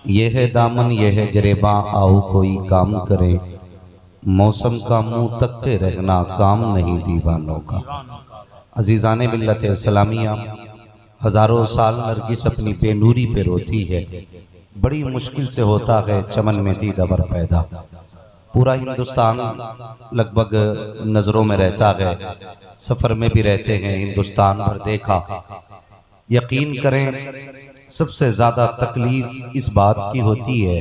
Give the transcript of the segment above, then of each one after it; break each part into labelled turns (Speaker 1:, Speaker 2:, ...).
Speaker 1: ये है दामन ये है गिरेबा, आओ कोई काम करे। मौसम का मुंह तकते रहना काम नहीं दीवानों का। अजीज़ाने मिल्लत इस्लामिया, हज़ारों साल नरगिस अपनी बेनूरी पे रोती है। बड़ी मुश्किल से होता है चमन में दीदावर पैदा। पूरा हिंदुस्तान लगभग नज़रों में रहता है, सफ़र में भी रहते हैं, हिंदुस्तान भर देखा। यकीन करें सबसे ज़्यादा तकलीफ इस बात की होती है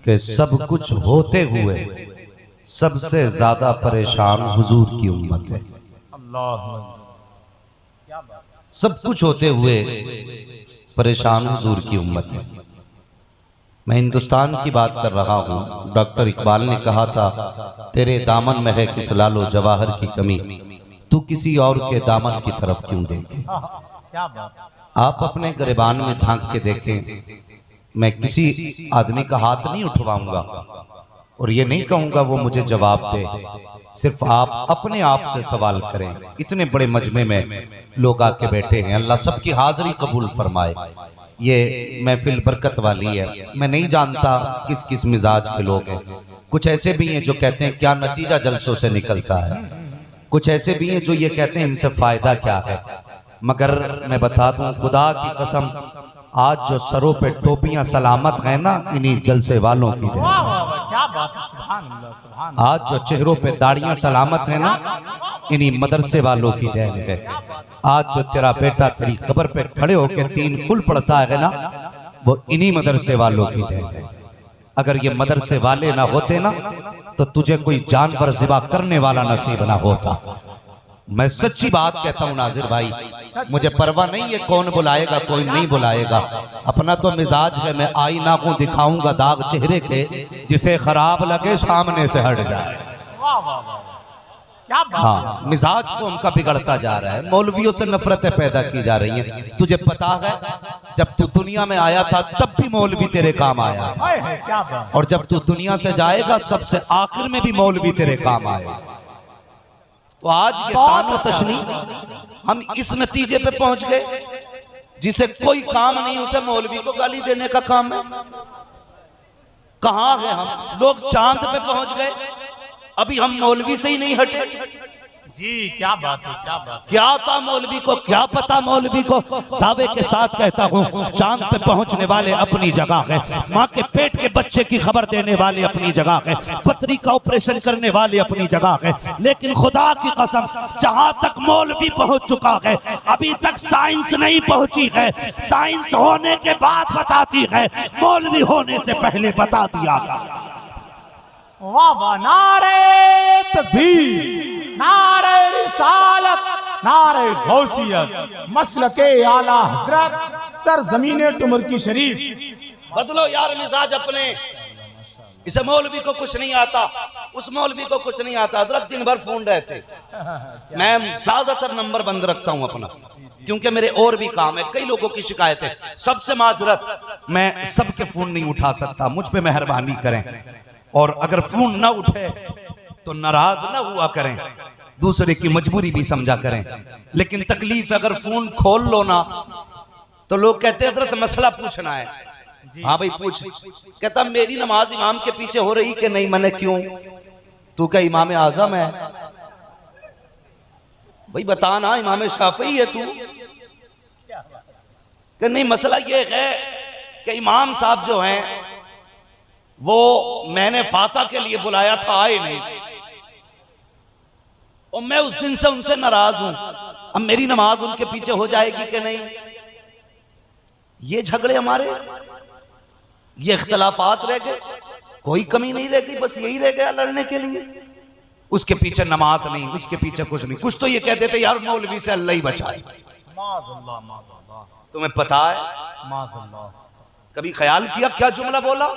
Speaker 1: कि सब कुछ होते हुए सबसे ज़्यादा परेशान हुजूर की उम्मत है। सब कुछ होते हुए परेशान हुजूर की उम्मत है। मैं हिंदुस्तान की बात कर रहा हूँ। डॉक्टर इकबाल ने कहा था, तेरे दामन में है किस लालो जवाहर की कमी, तू किसी और के दामन की तरफ क्यों देखे। आप अपने गिरबान में झांक के देखें। मैं किसी आदमी का हाथ नहीं उठवाऊंगा और ये नहीं कहूंगा वो मुझे जवाब दे। सिर्फ आप अपने आप से सवाल करें। इतने बड़े मजमे में लोग आके बैठे हैं, अल्लाह सबकी हाजिरी कबूल फरमाए। ये महफिल बरकत वाली है। मैं नहीं जानता किस किस मिजाज के लोग हैं। कुछ ऐसे भी हैं जो कहते हैं क्या नतीजा जलसों से निकलता है, कुछ ऐसे भी हैं जो ये कहते हैं इनसे फायदा क्या है। मगर मैं बता दूं खुदा की कसम, आज जो सरों पे टोपियां सलामत हैं ना, इन्हीं जलसे वालों की देन है। आज जो चेहरों पे दाढ़ियां सलामत हैं ना, इन्हीं मदरसे वालों की देन है। आज जो तेरा बेटा तेरी कब्र पे खड़े होकर तीन कुल पढ़ता है ना, वो इन्हीं मदरसे वालों की देन है। अगर ये मदरसे वाले ना होते ना, तो तुझे कोई जानवर ज़िबा करने वाला नसीब ना होता। मैं सच्ची बात कहता हूँ नाजिर भाई, मुझे परवाह नहीं है कौन बुलाएगा कोई नहीं बुलाएगा। अपना तो मिजाज है, मैं आईना को दिखाऊंगा दाग चेहरे के, जिसे खराब लगे सामने से हट जाए। हाँ, मिजाज को उनका बिगड़ता जा रहा है। मौलवियों से नफरतें पैदा की जा रही हैं। तुझे पता है जब तू दुनिया में आया था तब भी मौलवी तेरे काम आया था, और जब तू दुनिया से जाएगा सबसे आखिर में भी मौलवी तेरे काम आएगा। तो आज ये तानो तशनी हम इस नतीजे पे पहुंच गए, जिसे कोई काम नहीं उसे मौलवी को गाली देने का काम है। कहां है हम लोग? चांद पे पहुंच गए, अभी हम मौलवी से ही नहीं हटे।
Speaker 2: जी क्या बात है, क्या बात है।
Speaker 1: क्या था मौलवी को, क्या पता मौलवी को। दावे के साथ कहता हूँ, चांद पे पहुंचने वाले अपनी जगह है, माँ के पेट के बच्चे की खबर देने वाले अपनी जगह है, पथरी का ऑपरेशन करने वाले अपनी जगह है। लेकिन खुदा की कसम, जहां तक मौलवी पहुंच चुका है, अभी तक साइंस नहीं पहुंची है। साइंस होने के बाद बताती है, मौलवी होने से पहले बता दिया।
Speaker 2: वाह वाह, नारे तकबीर, नारे रिसालत, नारे गौसियत, मसलके आला हजरत, सरजमीने तुमर की शरीफ।
Speaker 1: बदलो यार मिजाज अपने। इसे मौलवी को कुछ नहीं आता, उस मौलवी को कुछ नहीं आता। हजरत दिन भर फोन रहते, मैं ज्यादातर नंबर बंद रखता हूं अपना, क्योंकि मेरे और भी काम है। कई लोगों की शिकायत है, सबसे माजरत, मैं सबके फोन नहीं उठा सकता, मुझ पे मेहरबानी करें। और अगर फोन ना उठे तो नाराज ना हुआ करें, दूसरे की मजबूरी भी समझा करें। लेकिन तकलीफ अगर फोन खोल लो ना, तो लोग कहते हैं हजरत मसला पूछना है। हाँ भाई पूछ। कहता मेरी नमाज इमाम के पीछे हो रही कि नहीं। मैंने क्यों? तू क्या इमाम आजम है? भाई बता ना, इमाम शाफई है तू कि नहीं? मसला ये है कि इमाम साहब जो हैं वो मैंने फाता के लिए बुलाया था, आए नहीं, और मैं उस दिन से उनसे नाराज हूं। अब मेरी नमाज उनके पीछे हो जाएगी कि नहीं? ये झगड़े हमारे, ये इख्तलाफात रह गए, कोई कमी नहीं रह गई, बस यही रह गया लड़ने के लिए। उसके पीछे नमाज नहीं, उसके पीछे कुछ नहीं। कुछ तो ये कहते थे यार मौलवी से अल्लाह ही बचाए। तुम्हें पता है कभी ख्याल किया क्या जुमला बोला?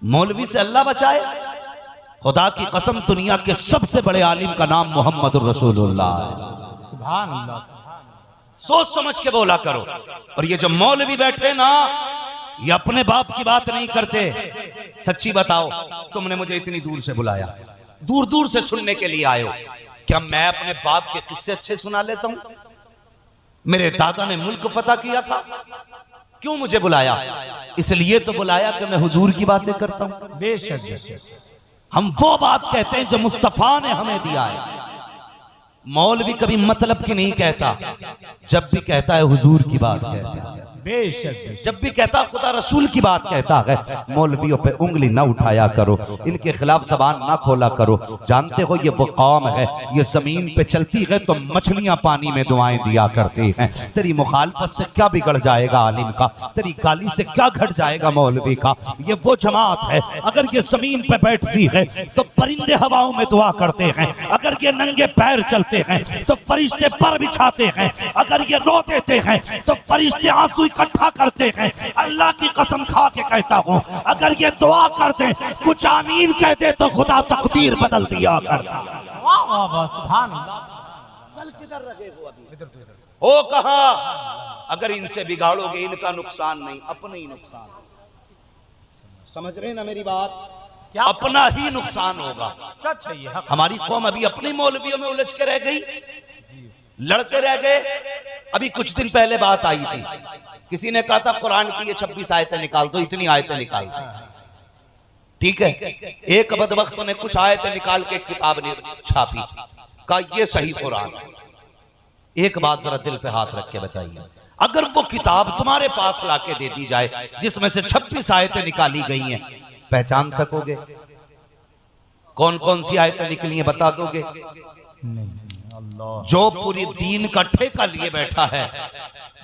Speaker 1: मौलवी से अल्लाह बचाए। खुदा की कसम, दुनिया के सबसे बड़े आलिम का नाम मोहम्मद रसूलुल्लाह है।
Speaker 2: सुभान अल्लाह।
Speaker 1: सोच समझ के बोला करो। और ये जो मौलवी बैठे ना, ये अपने बाप की बात नहीं करते। सच्ची बताओ, तुमने मुझे इतनी दूर से बुलाया, दूर दूर से सुनने के लिए आए हो। क्या मैं अपने बाप के किस्से अच्छे सुना लेता हूं? मेरे दादा ने मुल्क फतह किया था, क्यों मुझे बुलाया? इसलिए तो बुलाया कि मैं हुजूर की बातें करता हूं।
Speaker 2: बेशक
Speaker 1: हम वो बात कहते हैं जो मुस्तफा ने हमें दिया है। मौलवी कभी मतलब की नहीं कहता, जब भी कहता है हुजूर की बात कहता है।
Speaker 2: बेशक
Speaker 1: जब भी कहता खुदा रसूल की बात कहता है। मौलवियों पे उंगली ना उठाया करो, इनके खिलाफ जबान ना खोला करो। जानते हो ये वो कौम है, ये जमीन पे चलती है तो मछलियां पानी में दुआएं दिया करती हैं। तेरी मुखालफत से क्या बिगड़ जाएगा आलिम का, तेरी गाली से क्या घट जाएगा मौलवी का। ये वो जमात है, अगर ये जमीन पे बैठती है तो परिंदे हवाओं में दुआ करते हैं। अगर ये नंगे पैर चलते हैं तो फरिश्ते पर बिछाते हैं। अगर ये रो देते हैं तो फरिश्ते आंसू इकट्ठा करते हैं। अल्लाह की कसम खा के कहता हूँ, अगर ये दुआ करते कुछ आमीन कहते तो खुदा तकदीर बदल दिया करता।
Speaker 2: वाह वाह वाह सुभान अल्लाह।
Speaker 1: ओ कहा अगर इनसे बिगाड़ोगे इनका नुकसान नहीं, अपना ही नुकसान। समझ रहे ना मेरी बात?
Speaker 2: क्या
Speaker 1: अपना ही नुकसान होगा।
Speaker 2: सच है ये।
Speaker 1: हमारी कौम अभी अपनी मौलवियों में उलझ के रह गई, लड़ते रह गए। अभी कुछ दिन पहले बात आई थी, किसी ने कहा था कुरान की ये 26 आयतें निकाल दो, इतनी आयतें निकाल दो। ठीक है, एक बदबख्त ने कुछ आयतें निकाल के किताब ने छापी, कहा ये सही कुरान है। एक बात जरा दिल पे हाथ रख के बताइए, अगर वो किताब तुम्हारे पास लाके दे दी जाए जिसमें से 26 आयतें निकाली गई हैं, पहचान सकोगे? कौन कौन सी आयतें निकली हैं बता दोगे?
Speaker 2: नहीं अल्लाह।
Speaker 1: जो पूरी दीन का ठेका लिए बैठा है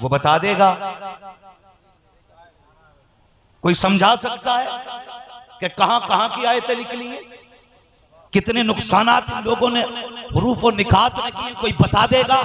Speaker 1: वो बता देगा। कोई समझा सकता है कि कहां कहां की आयतें निकली हैं, कितने नुकसानात इन लोगों ने हुरूफ और निकात में किए? कोई बता देगा?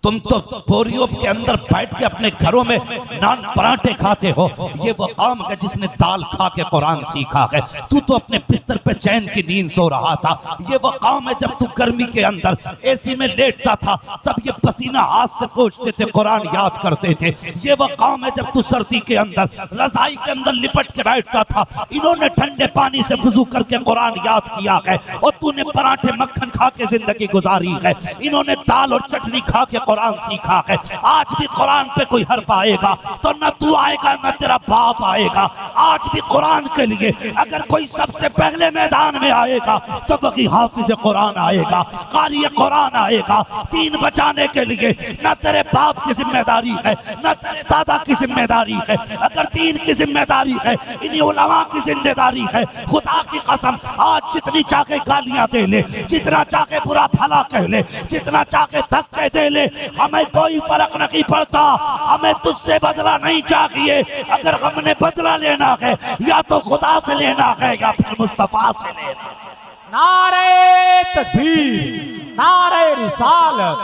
Speaker 1: तुम तो बोरियों के अंदर बैठ के अपने घरों में नान पराठे खाते हो। ये वो कौम है जिसने दाल खा के कुरान सीखा है। तू तो अपने बिस्तर पे चैन की नींद सो रहा था। ये वो कौम है जब तू गर्मी के अंदर एसी में लेटता था तब ये पसीना हाथ से पोंछते थे, कुरान याद करते थे। ये वो कौम है जब तू सर्दी के अंदर रजाई के अंदर लिपट के बैठता था, इन्होंने ठंडे पानी से वुजू करके कुरान याद किया है और तूने पराठे मक्खन खा के जिंदगी गुजारी है। इन्होंने दाल और चटनी खा के कुरान सीखा है। आज भी कुरान पे कोई हर्फ आएगा तो न तू आएगा न तेरा बाप आएगा। आज भी कुरान के लिए अगर कोई सबसे पहले मैदान में आएगा तो वही हाफिज कुरान आएगा, कारी कुरान आएगा। दीन बचाने के लिए न तेरे बाप की जिम्मेदारी है न तेरे दादा की जिम्मेदारी है। अगर दीन की जिम्मेदारी है, इन्हीं उलमा की जिम्मेदारी है। खुदा की कसम, आज जितनी चाहे गालियां दे ले, जितना चाहे बुरा भला कह ले, जितना चाहे धक्के दे ले, हमें कोई फर्क नहीं पड़ता। हमें तुझसे बदला नहीं चाहिए। अगर हमने बदला लेना है या तो खुदा से लेना है या फिर मुस्तफा से लेना है।
Speaker 2: नारे तकबीर, नारे रिसालत,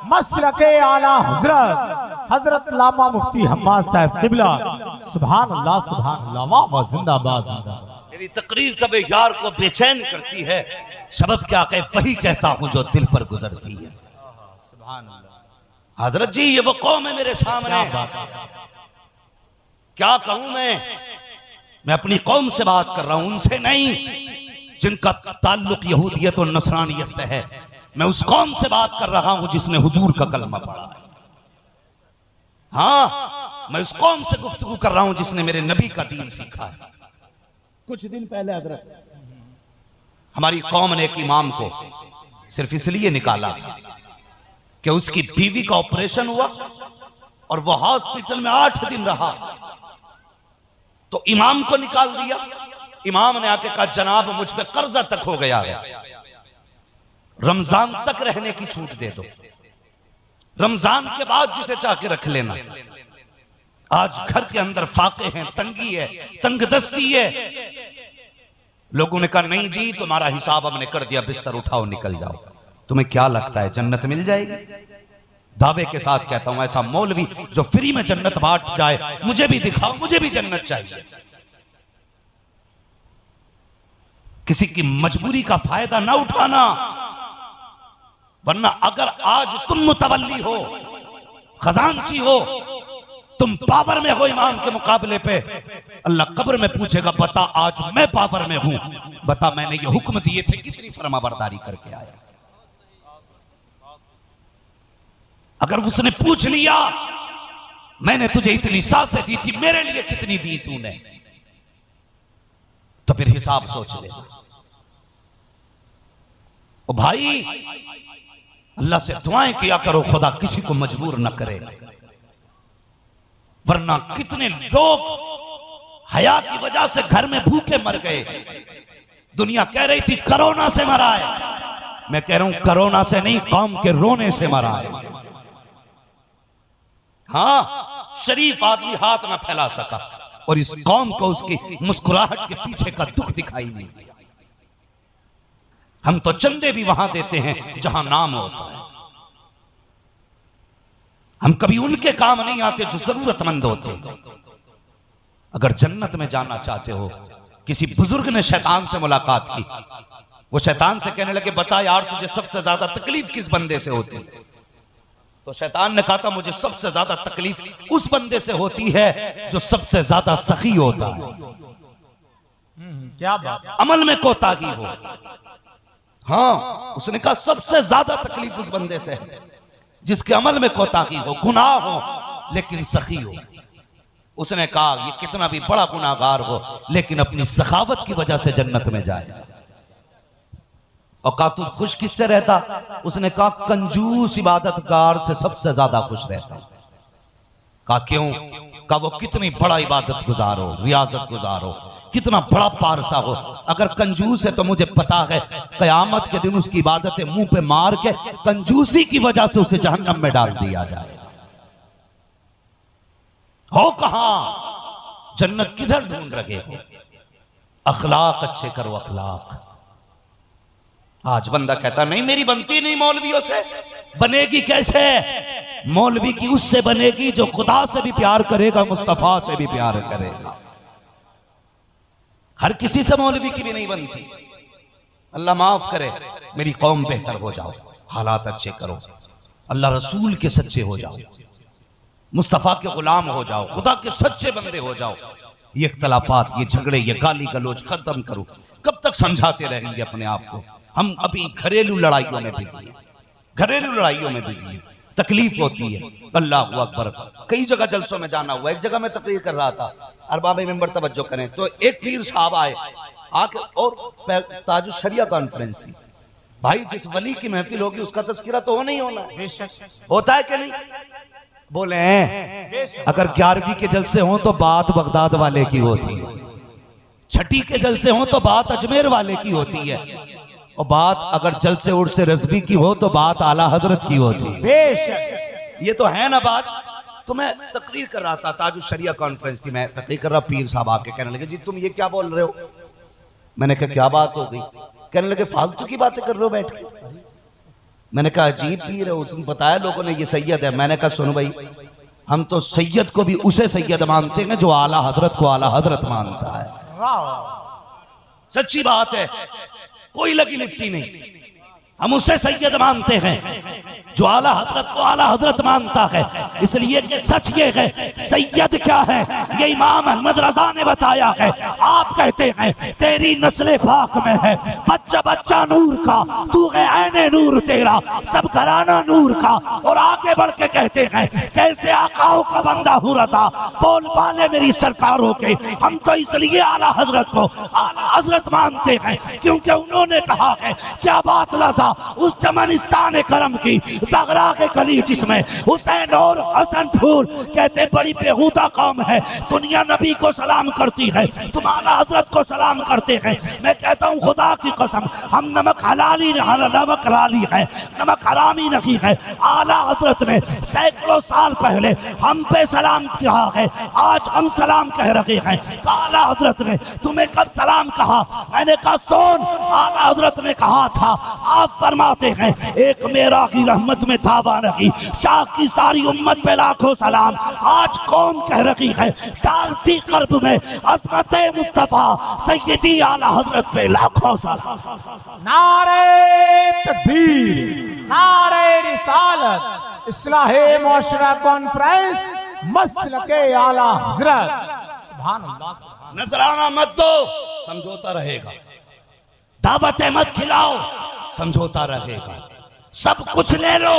Speaker 2: मसलके आला हजरत हजरत लामा मुफ्ती हम्माद साहब किबला। सुभान अल्लाह सुभान अल्लाह। वाह वाह जिंदाबाद जिंदाबाद।
Speaker 1: मेरी तकरीर तब यार को बेचैन करती है, सबब क्या कहे वही कहता हूं जो दिल पर गुजरती है। हजरत जी ये वो कौम है मेरे सामने, क्या कहूं मैं अपनी कौम से बात कर रहा हूं, उनसे नहीं जिनका ताल्लुक यहूदियत और नसरानियत से है। मैं उस कौम से बात कर रहा हूं जिसने हुजूर का कलमा पढ़ा है। हाँ, मैं उस कौम से गुफ्तगू कर रहा हूं जिसने मेरे नबी का दीन सीखा है। कुछ दिन पहले हजरत हमारी कौम ने एक इमाम को सिर्फ इसलिए निकाला कि उसकी बीवी का ऑपरेशन हुआ और वो हॉस्पिटल में 8 दिन रहा, तो इमाम को निकाल दिया। इमाम ने आके कहा जनाब मुझ पे कर्जा तक हो गया है, रमजान तक रहने की छूट दे दो, रमजान के बाद जिसे चाह के रख लेना। आज घर के अंदर फाके हैं, तंगी है, तंगदस्ती है। लोगों ने कहा नहीं जी तुम्हारा हिसाब हमने कर दिया, बिस्तर उठाओ निकल जाओ। तुम्हें क्या लगता है जन्नत मिल जाएगी? दावे के साथ कहता हूं ऐसा मौलवी जो फ्री में जन्नत बांट जाए, मुझे भी दिखाओ, मुझे भी जन्नत चाहिए। किसी की मजबूरी का फायदा ना उठाना, वरना अगर आज तुम मुतवल्ली हो, खजानची हो, तुम पावर में हो इमाम के मुकाबले पे, अल्लाह कब्र में पूछेगा बता आज मैं पावर में हूं, बता मैंने ये हुक्म दिए थे कितनी फरमाबरदारी करके आया। अगर उसने पूछ लिया मैंने तुझे इतनी सांसें दी थी, मेरे लिए कितनी दी तूने? तो फिर हिसाब सोच ले। ओ भाई, अल्लाह से दुआएं किया करो, खुदा किसी को मजबूर न करे, वरना कितने लोग हया की वजह से घर में भूखे मर गए। दुनिया कह रही थी कोरोना से मरा है, मैं कह रहा हूं कोरोना से नहीं, कौम के रोने से मरा है। हाँ, शरीफ आदमी हाथ न फैला सका और इस कौम को उसकी मुस्कुराहट के पीछे का दुख दिखाई नहीं दिया। हम तो चंदे भी वहां देते हैं जहां नाम होता है। हम कभी उनके काम नहीं आते जो जरूरतमंद होते। अगर जन्नत में जाना चाहते हो, किसी बुजुर्ग ने शैतान से मुलाकात की, वो शैतान से कहने लगे बता यार तुझे सबसे ज्यादा तकलीफ किस बंदे से होती है? तो शैतान ने कहा था मुझे सबसे ज्यादा तकलीफ उस बंदे से होती है जो सबसे ज्यादा सखी होता है,
Speaker 2: क्या बात,
Speaker 1: अमल में कोताही हो। हाँ, उसने कहा सबसे ज्यादा तकलीफ उस बंदे से है जिसके अमल में कोताही हो, गुनाह हो लेकिन सखी हो। उसने कहा ये कितना भी बड़ा गुनाहगार हो लेकिन अपनी सखावत की वजह से जन्नत में जाए। और कहा तू खुश किससे रहता? उसने कहा कंजूस इबादतगार से सबसे ज्यादा खुश रहता। कहा क्यों? कहा वो कितनी बड़ा इबादत गुजार हो, रियाजत गुजार हो, कितना बड़ा पारसा हो, अगर कंजूस है तो मुझे पता है कयामत के दिन उसकी इबादतें मुंह पे मार के कंजूसी की वजह से उसे जहन्नम में डाल दिया जाए। हो कहां? जन्नत किधर ढूंढ रहे हो? अखलाक अच्छे करो, अखलाक। आज बंदा कहता नहीं मेरी बनती नहीं मौलवियों से, बनेगी कैसे? मौलवी की उससे बनेगी जो खुदा से भी प्यार करेगा, मुस्तफा से भी प्यार करेगा। हर किसी से मौलवी की भी नहीं बनती। अल्लाह माफ करे, मेरी कौम बेहतर हो जाओ, हालात अच्छे करो, अल्लाह रसूल के सच्चे हो जाओ, मुस्तफा के गुलाम हो जाओ, खुदा के सच्चे बंदे हो जाओ। ये इख्तलाफात, ये झगड़े, ये गाली गलोच खत्म करो। कब तक समझाते रहेंगे अपने आप को? हम अभी घरेलू लड़ाइयों में बिजी हैं, घरेलू लड़ाइयों में बिजी हैं, तकलीफ होती है। अल्लाह अकबर। कई जगह जलसों में जाना हुआ। एक जगह मैं तकरीर कर रहा था, अरबाब मेंबर तवज्जो करें, तो एक पीर साहब आए आके, और ताजुश शरिया कॉन्फ्रेंस थी। भाई जिस वली की महफिल होगी उसका तज़किरा तो होना ही होना है, होता है कि नहीं? बोले अगर 11वीं के जलसे हों तो बात बगदाद वाले की होती है, 6ठी के जलसे हों तो बात अजमेर वाले की होती है, और बात अगर जलसे उर्से रज़वी की हो तो बात आला हजरत की होती है। ये तो है ना बात। तो मैं तकरीर कर रहा था, ताजुश शरिया कॉन्फ्रेंस थी, मैं तकरीर कर रहा, पीर साहब आके कहने लगे जी तुम ये क्या बोल रहे हो? मैंने कहा क्या बात हो गई? कहने लगे फालतू की बातें कर रहे हो बैठ के। मैंने कहा अजीब पीर है, उसने बताया लोगों ने ये सैयद है। मैंने कहा सुनो भाई, हम तो सैयद को भी उसे सैयद मानते हैं जो आला हजरत को आला हजरत मानता है। सच्ची बात है, कोई लगी लिपटी नहीं। हम उसे सैयद मानते हैं जो आला हजरत को आला हजरत मानता है। इसलिए कि सच ये है, सैयद क्या है ये इमाम अहमद रजा ने बताया है। आप कहते हैं तेरी नस्ल पाक में है, बच्चा बच्चा नूर का, तू है ऐने नूर तेरा, सब घराना नूर का। और आगे बढ़ के कहते हैं कैसे आकाओं का बंदा हूँ रजा, बोल बाले मेरी सरकारों के। हम तो इसलिए आला हजरत को आला हजरत मानते हैं क्योंकि उन्होंने कहा है, क्या बात रजा, उस चमनिस्तान करम की ज़गरा के कली जिसमें हुसैन और हसन फूल कहते बड़ी बेहुदा कौम है, दुनिया नबी को सलाम करती है, तुम आला हजरत को सलाम करते हैं। मैं कहता हूँ खुदा की कसम, हम नमक हलाली नमक हलाली है, नमक हरामी नहीं है। आला हजरत ने सैकड़ों साल पहले हम पे सलाम कहा है, आज हम सलाम कह रहे हैं। आला हजरत ने तुम्हें कब सलाम कहा? मैंने कहा सुन, आला हजरत ने कहा था, आप फरमाते हैं एक मेरा की रहमत में दावा नहीं, शाह की सारी उम्मत पे लाखों सलाम। आज कौन कह रही है डालती कर्ब में अज़मत मुस्तफा सैयदी आला हजरत पे लाखों सलाम।
Speaker 2: नारे तकबीर, नारे रिसालत, इस्लाहे मुआशरा कॉन्फ्रेंस, मसलके आला हजरत। सुभान अल्लाह।
Speaker 1: नजराना मत दो, समझौता रहेगा। दावत मत खिलाओ, समझौता रहेगा। सब कुछ ले लो,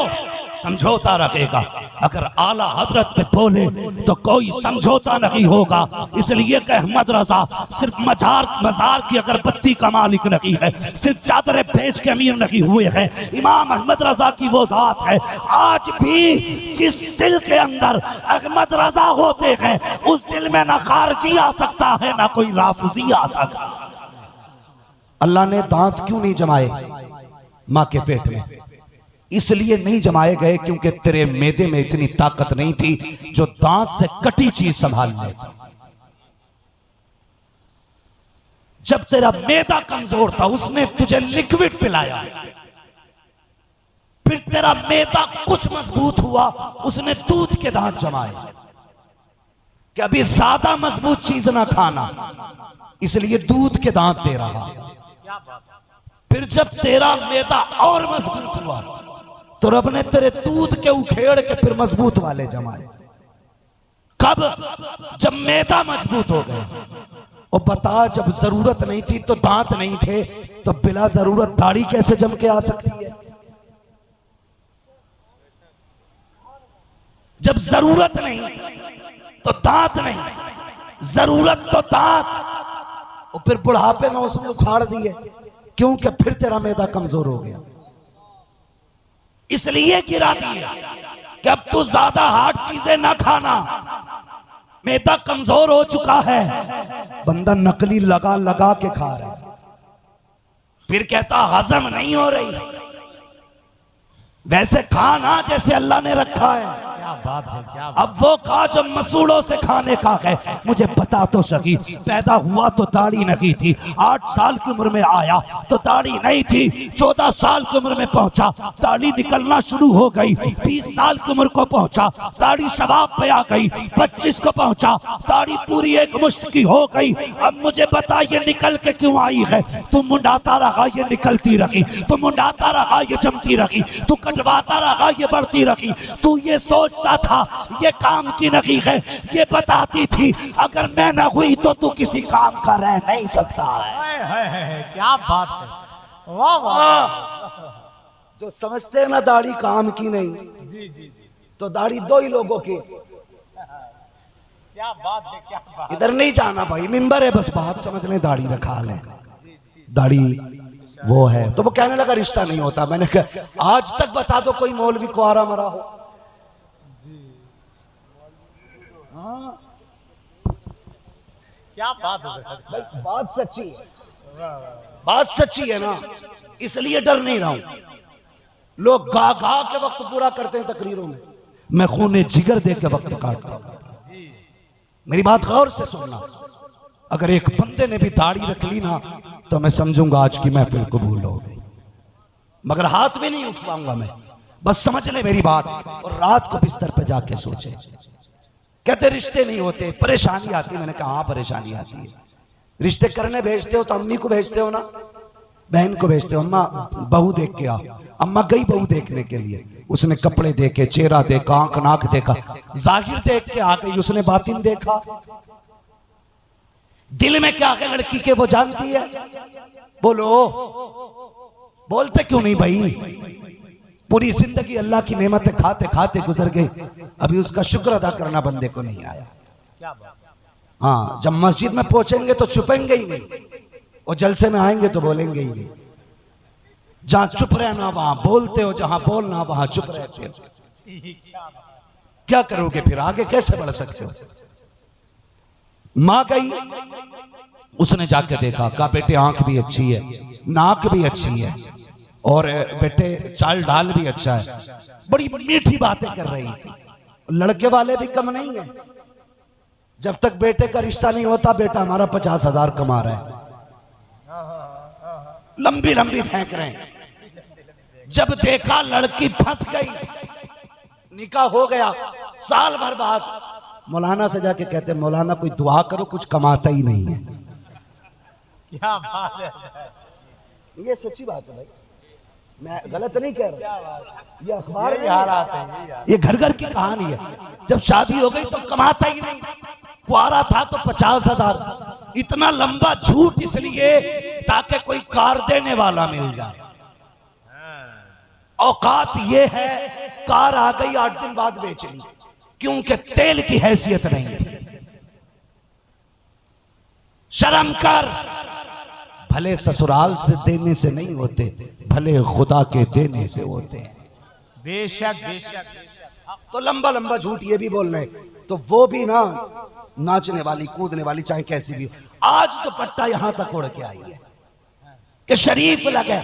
Speaker 3: समझौता रखेगा। अगर आला हजरत पे बोले तो कोई समझौता नहीं होगा। इसलिए कि अहमद रजा सिर्फ मजार की अगरबत्ती का मालिक नहीं है, सिर्फ चादरें बेच के अमीर नहीं हुए हैं। इमाम अहमद रजा की वो जात है, आज भी जिस दिल के अंदर अहमद रजा होते हैं उस दिल में ना खारजी आ सकता है ना कोई राफुजी आ सकता है।
Speaker 1: अल्लाह ने दांत क्यों नहीं जमाए मां के पेट में? इसलिए नहीं जमाए गए क्योंकि तेरे मैदे में इतनी ताकत नहीं थी जो दांत से कटी चीज संभाल ले।
Speaker 3: जब तेरा मैदा कमजोर था उसने तुझे लिक्विड पिलाया, फिर तेरा मैदा कुछ मजबूत हुआ उसने दूध के दांत जमाए कि अभी ज्यादा मजबूत चीज ना खाना, इसलिए दूध के दांत दे रहा। फिर जब तेरा मैदा और मजबूत हुआ तो रब ने तेरे दूध के उखेड़ के फिर मजबूत वाले जमाए। कब? जब मैदा मजबूत हो गया।
Speaker 1: और बता, जब जरूरत नहीं थी तो दांत नहीं थे तो बिला जरूरत दाढ़ी कैसे जम के आ सकती है?
Speaker 3: जब जरूरत नहीं तो दांत नहीं, जरूरत तो दांत।
Speaker 1: और फिर बुढ़ापे में उसने उखाड़ दिए क्योंकि फिर तेरा मैदा कमजोर हो गया।
Speaker 3: इसलिए गिरा दिया कि अब तू ज्यादा हार्ड चीजें ना खाना, मैदा कमजोर हो चुका है।
Speaker 1: बंदा नकली लगा लगा के खा रहा है,
Speaker 3: फिर कहता हजम नहीं हो रही। वैसे खाना जैसे अल्लाह ने रखा है।
Speaker 2: क्या बात है, क्या
Speaker 3: अब वो खा जो मसूड़ों से खाने का है। मुझे बता तो सकी, पैदा हुआ तो दाढ़ी नहीं थी, 8 साल की उम्र में आया तो दाढ़ी नहीं थी, 14 साल की उम्र में पहुंचा दाढ़ी निकलना शुरू हो गई, 20 साल की उम्र को पहुंचा दाढ़ी शबाब पे आ गई, 25 को पहुंचा दाढ़ी पूरी एक मुश्त की हो गई। अब मुझे बता ये निकल के क्यों आई है? तू मुंडाता रहा ये निकलती रही, तू मुंडाता रहा ये जमती रही, तू कटवाता रहा ये बढ़ती रही। तू ये सोचता था ये काम की नहीं है, ये बताती थी अगर मैं ना हुई तो तू किसी काम का रह नहीं सकता है।
Speaker 2: क्या बात है, वाह वाह।
Speaker 1: जो समझते हैं ना दाढ़ी काम की नहीं,
Speaker 2: जी जी जी,
Speaker 1: तो दाढ़ी दो ही लोगों की।
Speaker 2: क्या बात है, क्या बात।
Speaker 1: इधर नहीं जाना भाई, मिंबर है, बस बात समझ लें, दाढ़ी रखा ले, दाढ़ी वो है। तो वो कहने लगा रिश्ता नहीं होता। मैंने कहा आज तक बता दो कोई मौलवी कुआरा मरा हो।
Speaker 2: क्या बात है,
Speaker 1: बात सच्ची है, बात सच्ची है ना, इसलिए डर नहीं रहा हूं। लोग गा गा के वक्त पूरा करते हैं तकरीरों में, मैं खूने जिगर दे के वक्त काटता हूं। मेरी बात गौर से सुनना, अगर एक बंदे ने भी दाढ़ी रख ली ना तो मैं समझूंगा आज की महफिल कबूल हो गई, मगर हाथ भी नहीं उठवाऊंगा मैं। बस समझ ले मेरी बात, और रात को बिस्तर पे जाके सोचे। कहते रिश्ते नहीं होते, परेशानी आती है। मैंने कहा हाँ परेशानी आती है। रिश्ते करने भेजते हो तो अम्मी को भेजते हो ना, बहन को भेजते हो, अम्मा बहू देख के आओ। अम्मा गई बहू देखने के लिए, उसने कपड़े देखे, चेहरा देखा, आंख नाक देखा, जाहिर देख के आ गई, उसने बातिन देखा। दिल में क्या है लड़की के वो जानती है। बोलो, बोलते क्यों नहीं भाई? पूरी जिंदगी अल्लाह की नेमतें खाते खाते गुजर गई, अभी उसका शुक्र अदा करना बंदे को नहीं आया।
Speaker 2: क्या बात।
Speaker 1: हाँ, जब मस्जिद में पहुंचेंगे तो छुपेंगे ही नहीं, और जलसे में आएंगे तो बोलेंगे ही नहीं। जहां चुप रहना वहां बोलते हो, जहां बोलना वहां चुप रहते हो। क्या करोगे फिर? आगे कैसे बढ़ सकते हो? मां गई, उसने जाके देखा, कहा बेटे आंख भी अच्छी है, नाक भी अच्छी है, और बेटे चाल ढाल भी अच्छा है। बड़ी मीठी बातें कर रही थी। लड़के वाले भी कम नहीं है, जब तक बेटे का रिश्ता नहीं होता बेटा हमारा 50,000 कमा रहा है, लंबी लंबी फेंक रहे हैं। जब देखा लड़की फंस गई, निकाह हो गया, साल भर बाद मौलाना से जाके कहते मौलाना कोई दुआ करो, कुछ कमाता ही नहीं है।
Speaker 2: क्या बात है,
Speaker 1: ये सच्ची बात है भाई, मैं गलत नहीं कह रहा, ये अखबार
Speaker 2: यही हालात है,
Speaker 1: ये घर घर की कहानी है। जब शादी हो गई तो कमाता ही नहीं, कुआरा था तो 50,000। इतना लंबा झूठ इसलिए ताकि कोई कार देने वाला मिल जाए।
Speaker 3: औकात ये है, कार आ गई 8 दिन बाद बेच ली, क्योंकि तेल की हैसियत नहीं थी। शर्म कर, भले ससुराल से देने से नहीं होते, भले खुदा के देने से होते हैं।
Speaker 2: बेशक बेशक।
Speaker 3: तो लंबा लंबा झूठ ये भी बोल रहे, तो वो भी ना नाचने वाली कूदने वाली चाहे कैसी भी, आज तो पट्टा यहां तक उड़ के आई है कि शरीफ लगे।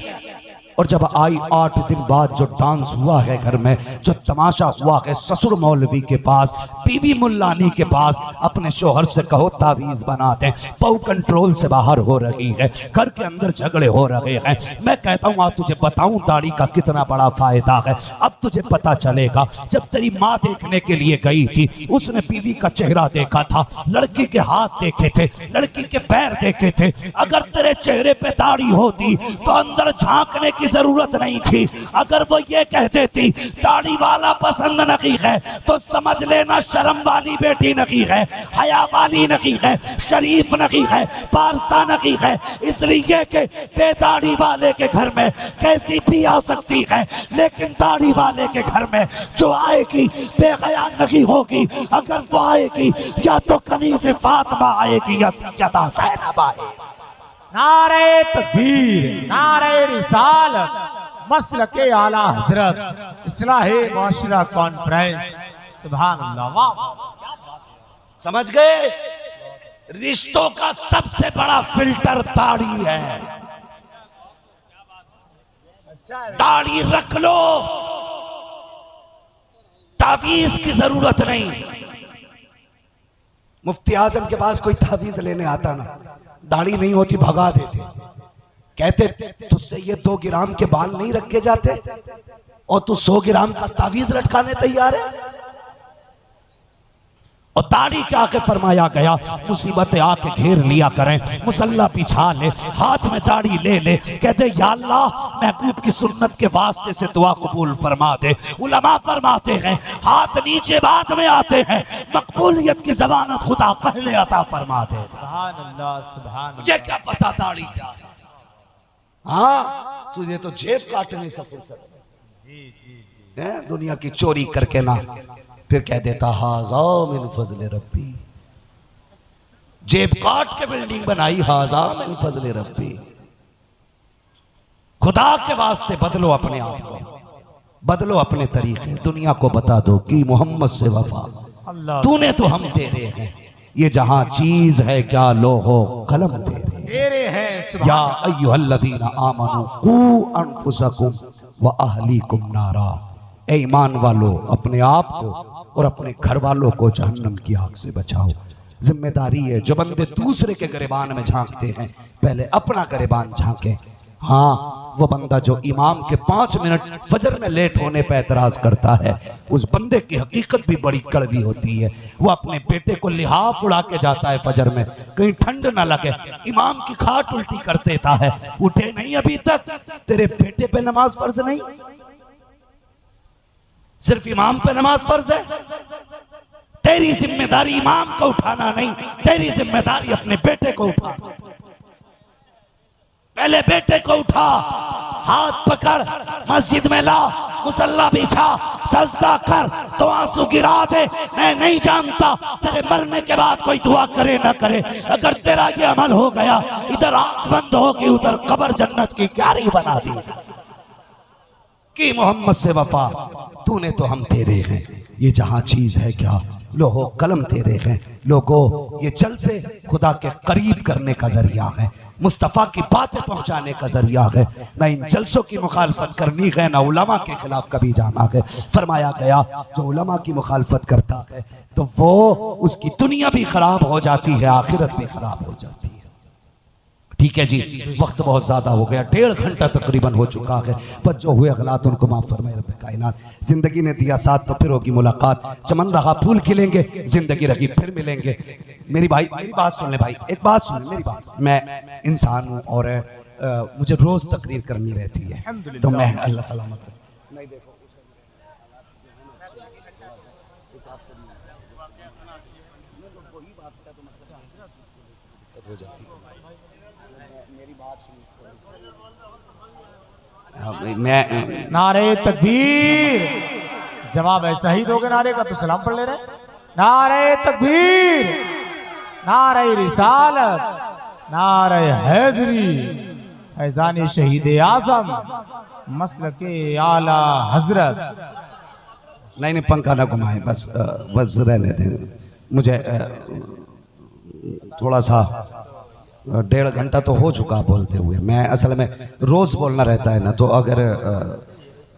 Speaker 3: और जब आई 8 दिन बाद जो डांस हुआ है घर में, जो तमाशा हुआ है ससुर मौलवी के पास, बीवी मुल्लानी के पास, अपने शोहर से कहो तावीज बनाते, बहू कंट्रोल से बाहर हो रही है, घर के अंदर झगड़े हो रहे हैं। मैं कहता हूँ आज तुझे बताऊं दाढ़ी का कितना बड़ा फायदा है। अब तुझे पता चलेगा, जब तेरी माँ देखने के लिए गई थी, उसने बीवी का चेहरा देखा था, लड़की के हाथ देखे थे, लड़की के पैर देखे थे। अगर तेरे चेहरे पे दाढ़ी होती तो अंदर झांकने की जरूरत नहीं थी। अगर वो ये कह देती दाढ़ी वाला पसंद नहीं है, तो समझ लेना शर्म वाली बेटी नहीं है, हया वाली नहीं है, शरीफ नहीं है, पारसा नहीं है। इसलिए कि बेदाढ़ी वाले के घर में कैसी भी आ सकती है, लेकिन दाढ़ी वाले के घर में जो आएगी बेहया नहीं होगी। अगर वो आएगी या तो कनीज़ फातिमा आएगी या सैयदा ज़ैनब आएगी।
Speaker 2: नारे तकबीर, नारे रिसालत, मसलके आला हजरत, इस्लाहे माशरा कॉन्फ्रेंस। सुभान अल्लाह। वाह,
Speaker 3: समझ गए? रिश्तों का सबसे बड़ा फिल्टर दाढ़ी है। दाढ़ी रख लो, तावीज की जरूरत नहीं। मुफ्ती आजम के पास कोई तावीज लेने आता ना, दाढ़ी नहीं होती भगा देते, कहते तुझसे ये 2 ग्राम के बाल नहीं रखे जाते और तू 100 ग्राम का तावीज लटकाने तैयार है। और दाढ़ी के आके फरमाया गया मुसीबतें आके घेर लिया करें, मुसल्ला बिछा ले, हाथ में दाढ़ी ले ले, कहते या अल्लाह महबूब की सुन्नत के वास्ते से दुआ कबूल फरमा दे। उलमा फरमाते हैं हाथ नीचे बाद में आते हैं, मकबूलियत की जमानत खुदा पहले अता फरमा दे।
Speaker 2: सुभान अल्लाह, सुभान अल्लाह।
Speaker 3: मुझे क्या पता दाढ़ी क्या है? हाँ, तुझे तो जेब काटने से फुर्सत है, दुनिया की चोरी करके ना, फिर कह देता हाजा मिन फजल रब्बी, जेब काट के बिल्डिंग बनाई, हाजा मिन फजल रब्बी। खुदा के वास्ते बदलो अपने आप को, बदलो अपने तरीके, दुनिया को बता दो कि मोहम्मद से वफा
Speaker 2: अल्लाह
Speaker 3: तूने तो हम तेरे हैं, ये जहां चीज है क्या लो हो कलम
Speaker 2: तेरे हैं।
Speaker 3: या अय्युहल्लज़ीना आमनू कू अनफुसकुम व अहलीकुम नारा, ए ईमान वालो अपने आप को और अपने घर वालों को जहन्नम की आग से बचाओ। जिम्मेदारी है, जो बंदे दूसरे के गिरबान में झांकते हैं पहले अपना गिरबान झांके। हाँ, वो बंदा जो इमाम के 5 मिनट फजर में लेट होने पर एतराज करता है, उस बंदे की हकीकत भी बड़ी कड़वी होती है। वो अपने बेटे को लिहाफ उड़ा के जाता है फजर में, कहीं ठंड ना लगे, इमाम की खाट उल्टी कर देता है, उठे नहीं अभी तक, तेरे बेटे पे नमाज फर्ज नहीं, सिर्फ इमाम पे नमाज फर्ज है। तेरी जिम्मेदारी इमाम को उठाना नहीं, तेरी जिम्मेदारी अपने बेटे को उठाना। पहले बेटे को उठा, हाथ पकड़, मस्जिद में ला, मुसल्ला बिछा, सजदा कर, तो आंसू गिरा दे। मैं नहीं जानता तेरे मरने के बाद कोई दुआ करे ना करे, अगर तेरा ये अमल हो गया, इधर आंख बंद होगी, उधर कब्र जन्नत की क्यारी बना दी कि मोहम्मद से वफा तूने तो हम तेरे हैं, ये जहां चीज है क्या लोहो कलम तेरे हैं। लोगों, ये चलते खुदा के करीब करने का जरिया है, मुस्तफ़ा की बातें पहुंचाने का जरिया है। न इन जलसों की मुखालफत करनी है, न उलमा के खिलाफ कभी जाना है। फरमाया गया जो उलमा की मुखालफत करता है तो वो उसकी दुनिया भी खराब हो जाती है, आखिरत भी खराब हो जाती है। ठीक है जी, वक्त बहुत ज्यादा हो गया, 1.5 घंटा तकरीबन हो चुका है। बस जो हुए गलत उनको माफ फरमाए रब्बे कायनात। जिंदगी ने दिया साथ तो फिर होगी मुलाकात, चमन रहा फूल खिलेंगे, जिंदगी रही फिर मिलेंगे। मेरी भाई मेरी बात सुन ले भाई, एक बात सुन मेरी बात, मैं इंसान हूँ और मुझे रोज तकरीर करनी रहती है, तो मैं अल्लाह सलामत नहीं देखो हो जाती है। मेरी बात सुन,
Speaker 1: मैं
Speaker 2: नारे तकबीर। जवाब ऐसा ही दोगे नारे का तो सलाम पढ़ ले रहे। नारे तकबीर, नारे रिसालत, नारे हैदरी, फैजान शहीद आजम, मसलके आला हजरत।
Speaker 3: नहीं पंखा ना घुमाए, बस बस रहने दें मुझे। थोड़ा सा 1.5 घंटा तो हो चुका बोलते हुए। मैं असल में रोज बोलना रहता है ना, तो अगर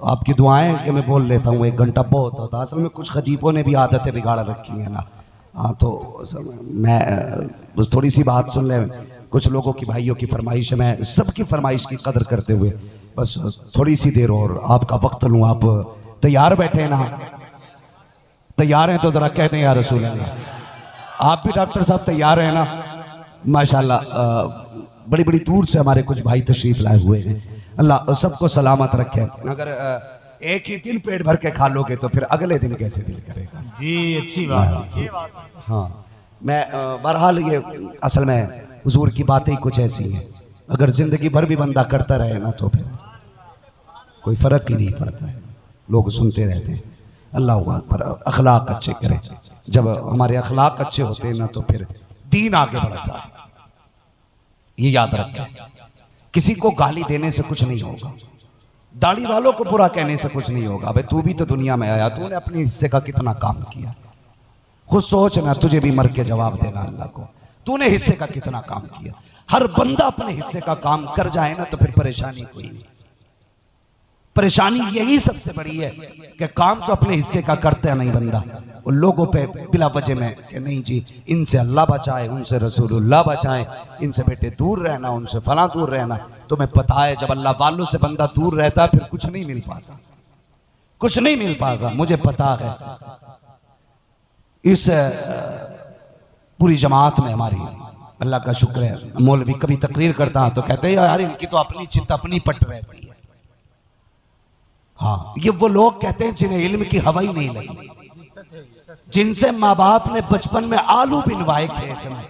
Speaker 3: आपकी दुआएं कि मैं बोल लेता हूँ 1 घंटा बहुत होता। असल में कुछ खतीबों ने भी आदतें बिगाड़ रखी हैं ना। हाँ, तो मैं बस थोड़ी सी बात सुन लें। कुछ लोगों की, भाइयों की फरमाइश है, मैं सबकी फरमाइश की कदर करते हुए बस थोड़ी सी देर और आपका वक्त लूँ। आप तैयार बैठे हैं ना? तैयार हैं तो जरा कहते हैं या रसूल अल्लाह। आप भी डॉक्टर साहब तैयार हैं ना? माशाल्लाह। बड़ी बड़ी दूर से हमारे कुछ भाई तशरीफ लाए हुए हैं। अल्लाह सबको सलामत रखे। अगर एक ही दिन पेट भर के खा लोगे तो फिर अगले दिन कैसे दिल करेगा?
Speaker 2: जी अच्छी बात है।
Speaker 3: हाँ, मैं बहरहाल ये असल में हुजूर की बातें ही कुछ ऐसी हैं। अगर जिंदगी भर भी बंदा करता रहे ना तो फिर कोई फर्क ही नहीं पड़ता है, लोग सुनते रहते हैं। अल्लाह अकबर। अखलाक अच्छे करें। जब हमारे अखलाक अच्छे होते हैं ना तो फिर दीन आगे बढ़ता है। ये याद रखें, किसी को गाली देने से कुछ नहीं होगा, दाढ़ी वालों को बुरा कहने से कुछ नहीं होगा। भाई तू भी तो दुनिया में आया, तूने अपने हिस्से का कितना काम किया, खुद सोच ना। तुझे भी मर के जवाब देना अल्लाह को, तूने हिस्से का कितना काम किया। हर बंदा अपने हिस्से का काम कर जाए ना तो फिर परेशानी कोई नहीं। परेशानी यही सबसे बड़ी है कि काम तो अपने हिस्से का करते नहीं बंदा, और लोगों पे बिला वजह में कि नहीं जी इनसे अल्लाह बचाए, उनसे रसूलुल्लाह बचाए, इनसे बेटे दूर रहना, उनसे फला दूर रहना। तुम्हें पता है जब अल्लाह वालों से बंदा दूर रहता है फिर कुछ नहीं मिल पाता, कुछ नहीं मिल पाता। मुझे पता है इस पूरी जमात में हमारी, अल्लाह का शुक्र है, मौलवी कभी तकरीर करता है तो कहते हैं यार इनकी तो अपनी चिंता अपनी पट रहती है। हाँ, ये वो लोग कहते हैं जिन्हें इल्म की हवा ही नहीं लगी, जिनसे माँ बाप ने बचपन में आलू बिनवाए खेत में,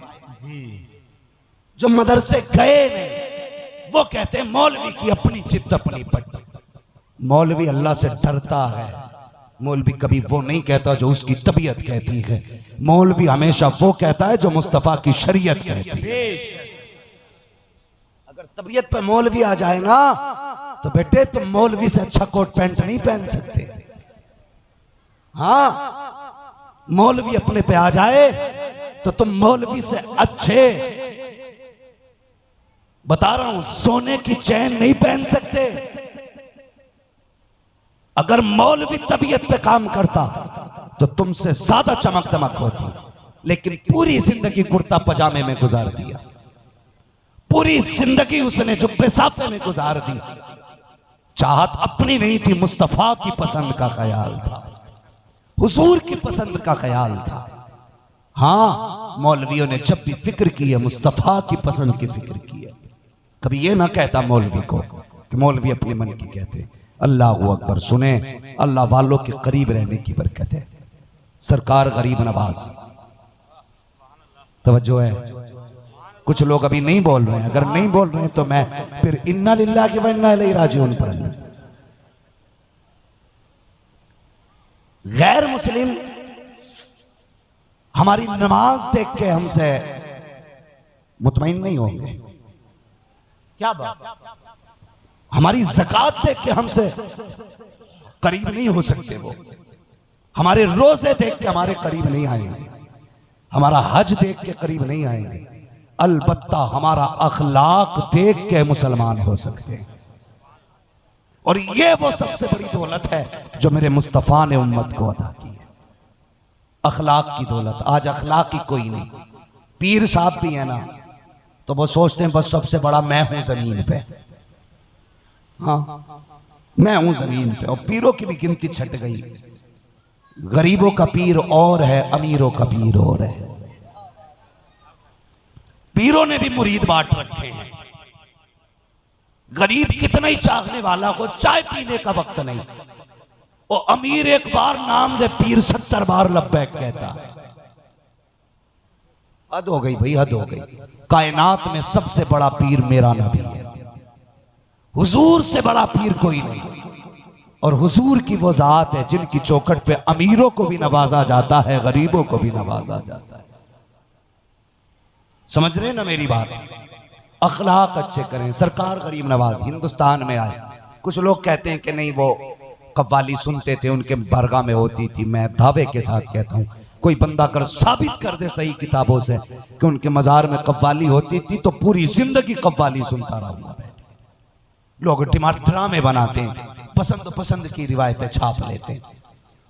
Speaker 3: जो मदरसे गए नहीं, वो कहते हैं मौलवी की अपनी चित्त अपनी पट। मौलवी अल्लाह से डरता है। मौलवी कभी वो नहीं कहता जो उसकी तबीयत कहती है, मौलवी हमेशा वो कहता है जो मुस्तफा की शरीयत कहती है। अगर तबीयत पे मौलवी आ जाए ना तो बेटे तुम मौलवी से अच्छा कोट पैंट नहीं पहन सकते। हाँ, मौलवी अपने पे आ जाए तो तुम मौलवी से अच्छे, बता रहा हूं, सोने की चैन नहीं पहन सकते। अगर मौलवी तबीयत पे काम करता तो तुमसे ज्यादा चमक दमक होती, लेकिन पूरी जिंदगी कुर्ता पजामे में गुजार दिया, पूरी जिंदगी उसने जुब्बे साफे में गुजार दी। चाहत अपनी नहीं थी, मुस्तफा की पसंद का ख्याल था, हुजूर की पसंद का ख्याल था। हाँ, मौलवियों ने जब भी फिक्र की है मुस्तफा की पसंद की फिक्र की है। कभी ये ना कहता मौलवी को कि मौलवी अपने मन की कहते। अल्लाह अकबर। सुने, अल्लाह वालों के करीब रहने की बरकत है। सरकार गरीब नवाज, तवज्जो है। कुछ लोग अभी नहीं बोल रहे हैं, अगर नहीं बोल रहे हैं तो मैं फिर इन्ना लिल्लाहि व इन्ना इलैहि राजिऊन पर। गैर मुस्लिम हमारी नमाज देख के हमसे मुतमईन नहीं होंगे,
Speaker 2: क्या बात।
Speaker 3: हमारी ज़कात देख के हमसे करीब नहीं हो सकते, वो हमारे रोजे देख के हमारे करीब नहीं आएंगे, हमारा हज देख के करीब नहीं आएंगे। अलबत्ता हमारा अखलाक देख के मुसलमान हो सकते हैं, और ये वो सबसे बड़ी दौलत है जो मेरे मुस्तफ़ा ने उम्मत को अता की है, अखलाक की दौलत। आज अखलाक की कोई नहीं। पीर साहब भी है ना तो वो सोचते हैं बस सबसे बड़ा मैं हूं जमीन पे। हाँ, मैं हूं जमीन पे, और पीरों की भी गिनती छट गई। गरीबों का पीर और है, अमीरों का पीर और है। पीरों ने भी मुरीद बांट रखे हैं। गरीब कितना ही चाहने वाला हो, चाय पीने का वक्त नहीं, और अमीर एक बार नाम दे पीर 70 बार लब्बैक कहता है। हद हो गई भाई, हद हो गई। कायनात में सबसे बड़ा पीर मेरा नबी है, हुजूर से बड़ा पीर कोई नहीं। और हुजूर की वो जात है जिनकी चौखट पे अमीरों को भी नवाजा जाता है, गरीबों को भी नवाजा जाता है। समझ रहे ना मेरी बात? अखलाक अच्छे करें। सरकार गरीब नवाज हिंदुस्तान में आए। कुछ लोग कहते हैं कि नहीं, वो कव्वाली सुनते थे, उनके बरगाह में होती थी। मैं दावे के साथ कहता हूं, कोई बंदा कर साबित कर दे सही किताबों से कि उनके मजार में कव्वाली होती थी, तो पूरी जिंदगी कव्वाली सुनता रहूंगा। लोग ड्रामे बनाते हैं, पसंद की रिवायतें छाप लेते हैं।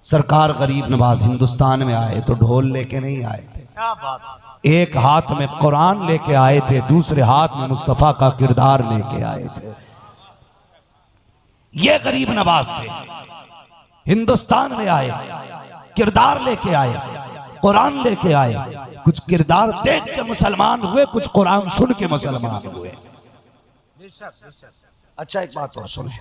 Speaker 3: सरकार गरीब नवाज हिंदुस्तान में आए तो ढोल लेके नहीं आए थे।
Speaker 2: क्या बात।
Speaker 3: एक हाथ में कुरान लेके आए थे, दूसरे हाथ में मुस्तफा का किरदार लेके आए थे। ये गरीब नवाज थे। हिंदुस्तान में आए, किरदार लेके आए, कुरान लेके आए। कुछ किरदार देख के मुसलमान हुए, कुछ कुरान सुन के मुसलमान हुए। अच्छा एक बात और सुने,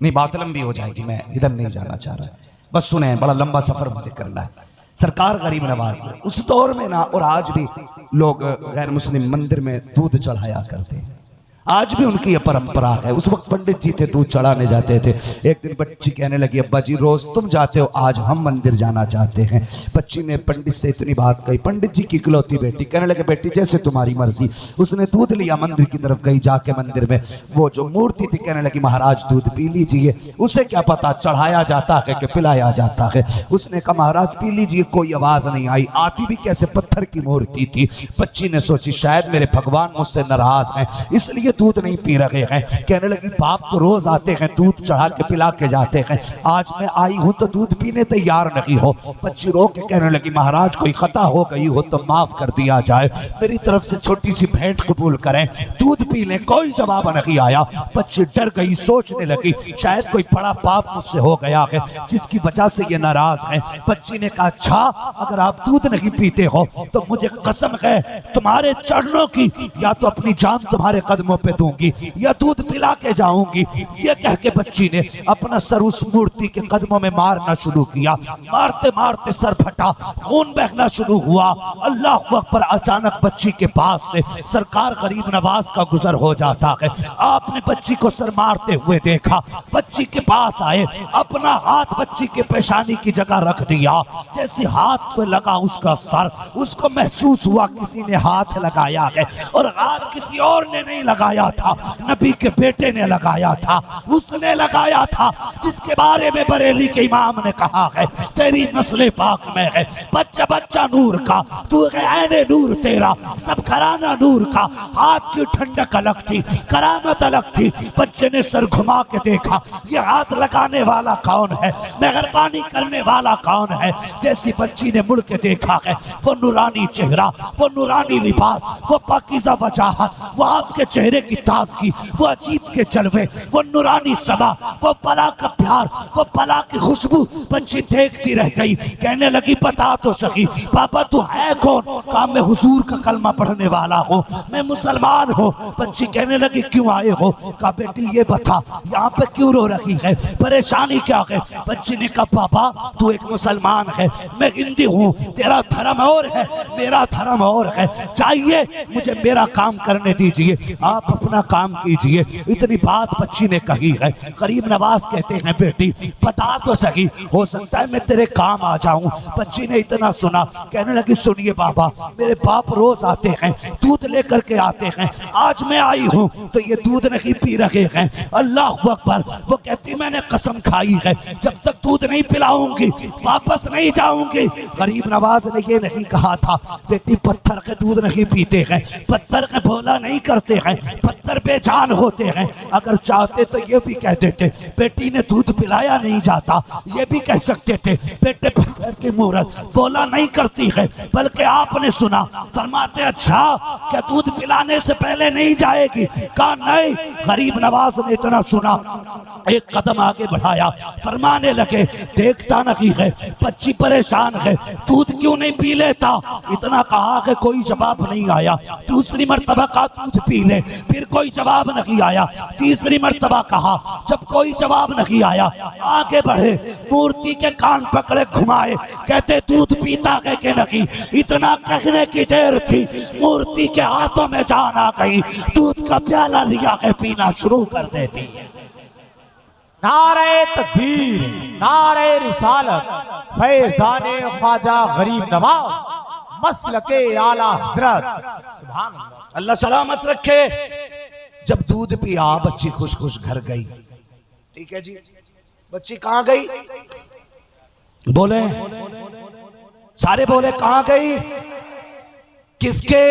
Speaker 3: नहीं बात लंबी हो जाएगी, मैं इधर नहीं जाना चाह रहा, बस सुने, बड़ा लंबा सफर मुझे करना है। सरकार गरीब नवाज उस दौर में ना, और आज भी लोग गैर मुस्लिम मंदिर में दूध चढ़ाया करते हैं। आज भी उनकी यह परंपरा है। उस वक्त पंडित जी थे, दूध चढ़ाने जाते थे। एक दिन बच्ची कहने लगी, अब्बा जी रोज तुम जाते हो, आज हम मंदिर जाना चाहते हैं। बच्ची ने पंडित से इतनी बात कही। पंडित जी की इकलौती बेटी कहने लगे, बेटी जैसे तुम्हारी मर्जी। उसने दूध लिया, मंदिर की तरफ गई। जाके मंदिर में वो जो मूर्ति थी, कहने लगी, महाराज दूध पी लीजिए। उसे क्या पता चढ़ाया जाता है कि पिलाया जाता है। उसने कहा, महाराज पी लीजिए। कोई आवाज नहीं आई। आती भी कैसे, पत्थर की मूर्ति थी। बच्ची ने सोची शायद मेरे भगवान मुझसे नाराज हैं, इसलिए दूध नहीं पी रहे हैं। कहने लगी, बाप तो रोज आते हैं, दूध चढ़ा के पिला के जाते हैं, आज मैं आई हूं तो दूध पीने तैयार नहीं हो। बच्ची रो के कहने लगी, महाराज कोई खता हो गई हो तो माफ कर दिया जाए, मेरी तरफ से छोटी सी भेंट कबूल करें, दूध पी लें। कोई जवाब नहीं आया। बच्ची डर गई, सोचने लगी शायद कोई बड़ा पाप मुझसे हो गया है जिसकी वजह से ये नाराज है। बच्ची ने कहा, अच्छा अगर आप दूध नहीं पीते हो तो मुझे कसम है तुम्हारे चरणों की, या तो अपनी जान तुम्हारे कदमों पे दूंगी या दूध पिला के जाऊंगी। ये कह के बच्ची ने अपना सर उस मूर्ति के कदमों में मारना शुरू किया। मारते मारते सर फटा, खून बहना शुरू हुआ। अल्लाह अकबर। अचानक बच्ची के पास से सरकार गरीब नवाज का गुजर हो जाता है। आपने बच्ची को सर मारते हुए देखा, बच्ची के पास आए, अपना हाथ बच्ची के पेशानी की जगह रख दिया। जैसे हाथ पे लगा उसका सर, उसको महसूस हुआ किसी ने हाथ लगाया है, और हाथ किसी और ने नहीं लगाया था, नबी के बेटे ने लगाया था। उसने लगाया था जिसके बारे में बरेली के इमाम ने कहा है, तेरी नस्ल पाक में है, बच्चा बच्चा नूर का, तू है ऐने नूर तेरा, सब घराना नूर का। हाथ की ठंडक अलग थी, करामत अलग थी। बच्चे ने सर घुमा के देखा, ये हाथ लगाने वाला कौन है, मेहरबानी करने वाला कौन है। जैसी बच्ची ने मुड़ के देखा है, वो नूरानी चेहरा, वो नूरानी लिबास, वो पाकीज़ा वजाहत, वो आपके चेहरे की ताजगी, वो अजीब के जलवे, वो नूरानी समा, वो पला का प्यार, वो पला की खुशबू। बच्ची देखती रह गई। कहने लगी, बता तो सही पापा तू है कौन? कहा, मैं हुजूर का कलमा पढ़ने वाला हूँ, मैं मुसलमान हूँ। बच्ची कहने लगी, क्यों आए हो? कहा, बेटी ये बता यहाँ पे क्यों रो रही है, परेशानी क्या है? बच्ची ने कहा, पापा तू एक मुसलमान है, मैं हिंदी हूँ, तेरा धर्म और है, मेरा धर्म और है, चाहिए मुझे मेरा काम करने दीजिए, आप अपना काम कीजिए। इतनी बात बच्ची ने कही है। गरीब नवाज कहते हैं, बेटी बता तो सही, हो सकता है मैं तेरे काम आ जाऊं। बच्ची ने इतना सुना, कहने लगी, सुनिए बाबा, मेरे बाप रोज आते हैं, दूध लेकर के आते हैं, आज मैं आई हूं तो ये दूध नहीं पी रहे हैं। अल्लाह अकबर। वो कहती, मैंने कसम खाई है जब तक दूध नहीं पिलाऊंगी वापस नहीं जाऊंगी। गरीब नवाज ने ये नहीं कहा था, बेटी पत्थर के दूध नहीं पीते हैं, पत्थर के भोला नहीं करते हैं, पत्थर बेजान होते हैं। अगर चाहते तो ये भी कह देते, बेटी ने दूध पिलाया नहीं जाता, ये भी कह सकते थे, बेटे पत्थर की मूरत बोला नहीं करती है। बल्कि आपने सुना, फरमाते, अच्छा क्या दूध पिलाने से पहले नहीं जाएगी? कहा नहीं। गरीब नवाज ने इतना सुना, एक कदम आगे बढ़ाया, फरमाने लगे, देखता नहीं है बच्ची परेशान है, दूध क्यों नहीं पी लेता? इतना कहा कि कोई जवाब नहीं आया। दूसरी मर्तबा का दूध पी ले, फिर कोई जवाब नहीं आया। तीसरी मर्तबा कहा, जब कोई जवाब नहीं आया आगे बढ़े, मूर्ति के कान पकड़े घुमाए, कहते दूध पीता है कि नहीं। इतना कहने की देर थी, मूर्ति के हाथों में जान आ गई, दूध का प्याला लिया के पीना शुरू कर देती है।
Speaker 2: नारे तकबीर, नारे रिसालत, फैज़ाने ख्वाजा गरीब नवाज, मसलके आला हजरत। सुभान अल्लाह।
Speaker 3: अल्लाह सलामत रखे। जब दूध पिया बच्ची खुश खुश घर गई। ठीक है जी, बच्ची कहां गई? बोले, सारे बोले कहां गई? किसके?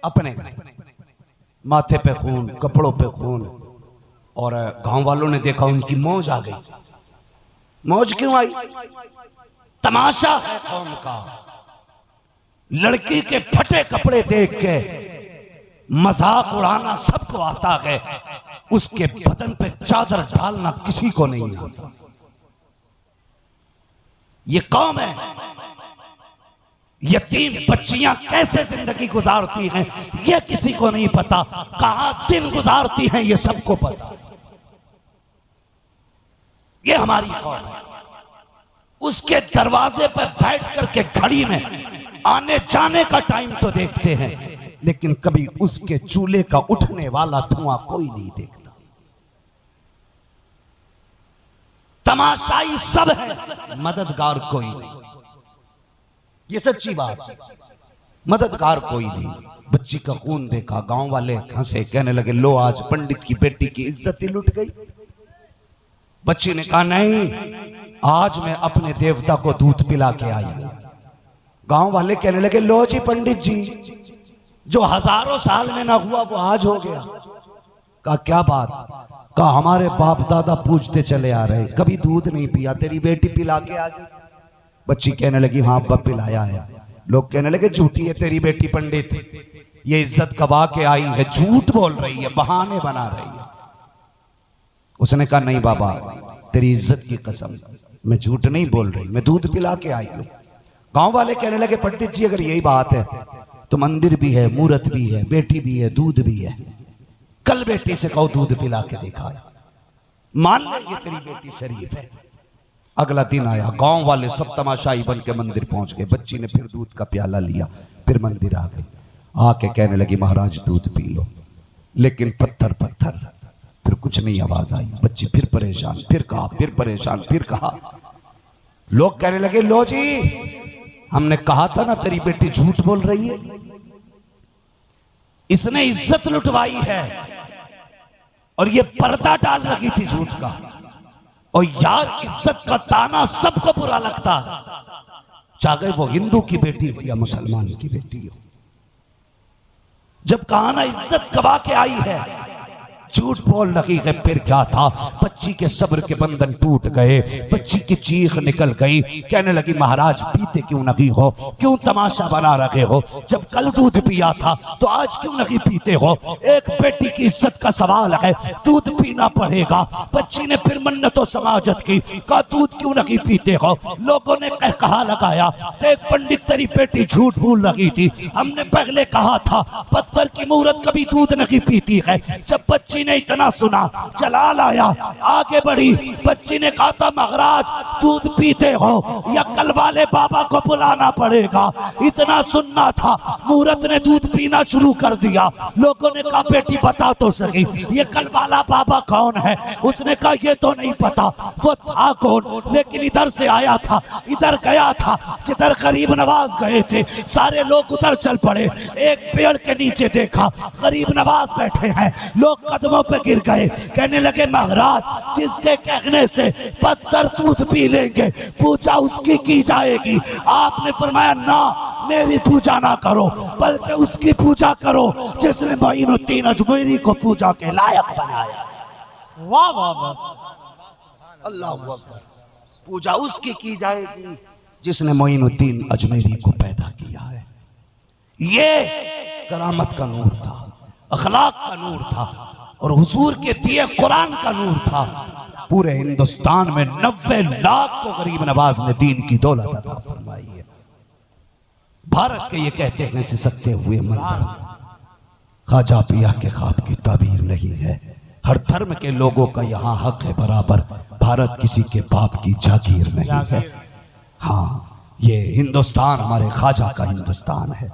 Speaker 3: अपने। माथे पे खून, कपड़ों पे खून, और गांव वालों ने देखा उनकी मौज आ गई। मौज क्यों आई? तमाशा है कौम का। लड़की के फटे कपड़े देख के मजाक उड़ाना सबको आता है, उसके बदन पे चादर डालना किसी को नहीं आता। ये कौम है, यतीम बच्चियां कैसे जिंदगी गुजारती हैं ये किसी को नहीं पता, कहां दिन गुजारती हैं ये सबको पता। ये हमारी कौम है। उसके दरवाजे पर बैठ करके घड़ी में आने जाने का टाइम तो देखते हैं, लेकिन कभी उसके चूल्हे का उठने वाला धुआं कोई नहीं देखता। तमाशाई सब है, मददगार कोई नहीं। ये सच्ची बात है, मददगार कोई नहीं। बच्ची का खून देखा, गांव वाले हंसे, कहने लगे लो आज पंडित की बेटी की इज्जत ही लुट गई। बच्ची ने कहा नहीं, आज मैं अपने देवता को दूध पिला के आई। गांव वाले कहने लगे लो जी पंडित जी, जो हजारों साल में ना हुआ वो आज हो गया। कहा क्या बात? कहा हमारे बाप दादा पूछते चले आ रहे, कभी दूध नहीं पिया, तेरी बेटी पिला के आ गई। बच्ची कहने लगी हाँ अब्बा पिलाया है। लोग कहने लगे झूठी है तेरी बेटी पंडित, ये इज्जत कमा के आई है, झूठ बोल रही है, बहाने बना रही है। उसने कहा नहीं बाबा, तेरी इज्जत की कसम, मैं झूठ नहीं बोल रही, मैं दूध पिला के आई हूं। गांव वाले कहने लगे पंडित जी अगर यही बात है तो मंदिर भी है, मूर्त भी है, बेटी भी है, दूध भी है, कल बेटी से कहो दूध पिला के दिखा, मान लेंगे तेरी बेटी शरीफ है। अगला दिन आया, गांव वाले सब तमाशाई बन के मंदिर पहुंच गए। बच्ची ने फिर दूध का प्याला लिया, फिर मंदिर आ गई, आके कहने लगी महाराज दूध पी लो। लेकिन पत्थर पत्थर, फिर कुछ नहीं आवाज आई। बच्ची फिर परेशान, फिर कहा, फिर परेशान, फिर कहा। लोग कहने लगे लो जी, हमने कहा था ना तेरी बेटी झूठ बोल रही है, इसने इज्जत लुटवाई है और ये पर्दा डाल रखी थी झूठ का। और यार इज्जत का ताना सबको बुरा लगता, चाहे वो हिंदू की बेटी हो या मुसलमान की बेटी हो। जब कहा ना इज्जत गवा के आई है, झूठ बोल रही है, फिर क्या था? बच्ची के सब्र के बंधन टूट गए, बच्ची की चीख निकल गई, कहने लगी महाराज पीते क्यों नहीं हो, क्यों तमाशा बना रखे हो? जब कल दूध पिया था तो आज क्यों नहीं पीते हो? एक बेटी की इज्जत का सवाल है, दूध पीना पड़ेगा। बच्ची ने फिर मन्नतों समाजत की, कहा दूध क्यों नहीं पीते हो? लोगों ने कहा लगाया, एक पंडित तेरी बेटी झूठ बोल रही थी, हमने पहले कहा था पत्थर की मूरत कभी दूध नहीं पीती है। जब बच्ची ने इतना सुना, जलाल आया, आगे बढ़ी। बच्ची ने कहा था महाराज दूध पीते हो या कल वाले बाबा को बुलाना पड़ेगा। इतना सुनना था, मूरत ने दूध पीना शुरू कर दिया। लोगों ने कहा बेटी बता तो सही ये कल वाला बाबा कौन है? उसने कहा ये तो नहीं पता, वो था कौन, लेकिन इधर से आया था, इधर गया था, जिधर गरीब नवाज गए थे सारे लोग उधर चल पड़े। एक पेड़ के नीचे देखा गरीब नवाज बैठे हैं, लोग कदमों पे गिर गए, कहने लगे महाराज जिसके कहने से पत्थर दूध पी लेंगे पूजा उसकी की जाएगी। आपने फरमाया ना, मेरी पूजा ना करो बल्कि उसकी पूजा करो जिसने मोइनुद्दीन अजमेरी को पूजा के लायक बनाया।
Speaker 2: वाह वाह वाह,
Speaker 3: अल्लाह अकबर। पूजा उसकी की जाएगी जिसने मोइनुद्दीन अजमेरी को पैदा किया है। ये करामत का नूर था, अखलाक का नूर था और हुजूर के दिए कुरान का नूर था। पूरे हिंदुस्तान में 90 लाख को गरीब नवाज ने दीन की दौलत अता फरमाई है। भारत के ये कहते हैं सिसकते हुए मंजर, ख्वाजा पिया के ख्वाब की ताबीर नहीं है। हर धर्म के लोगों का यहाँ हक है बराबर, भारत किसी के बाप की जागीर नहीं है। हाँ, ये हिंदुस्तान हमारे ख्वाजा का हिंदुस्तान है।